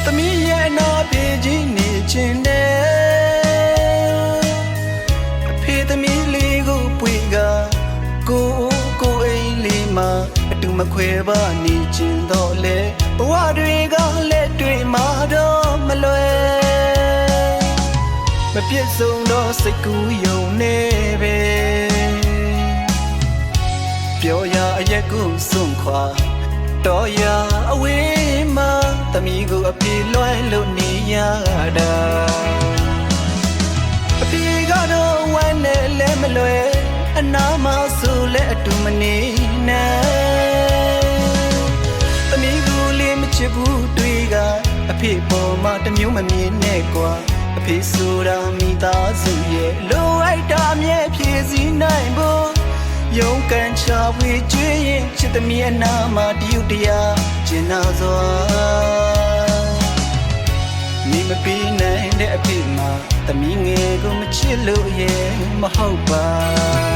သမီးရဲ့နာပြေကြီးနေချင်တယ်အဖေသမီးလေးကိုပွေကကိုအိမ်လေးမှာအတူမခွဲပါနေချင်တော့လေဘဝတွေကလက်တွေမှာတော့မလွယ်မပြည့်စုံတော့စိတ်ကူးယုံနေပဲပြောရအရက်ကိုစွန့်ခွာတော်ရအဝေးမှာသမီးကိုအပြေလွှဲလို့နေရတာအပြေကတော့ဝမ်းနဲ့လဲမလွယ်အနာမဆိုလဲအတူမနေနဲ့သမီးကိုလေးမချစ်ဘူးတွေ့ကအဖေပေါ်မှာတမျိုးမမြင်နဲ့ကွာအဖေဆိုတာမိသားစုရဲ့လိုအိုက်တာမြဲဖြည့်စည်းနိုင်ဖို့ယုံကန်ချဝေကျွေးရင်ချစ်သမီးအနာမှာတရုတ်တရားကျင်နာစွာမိမပြီးနိုင်တဲ့အဖေမှာသမီးငယ်ကိုမချစ်လို့ရဲ့မဟုတ်ပါ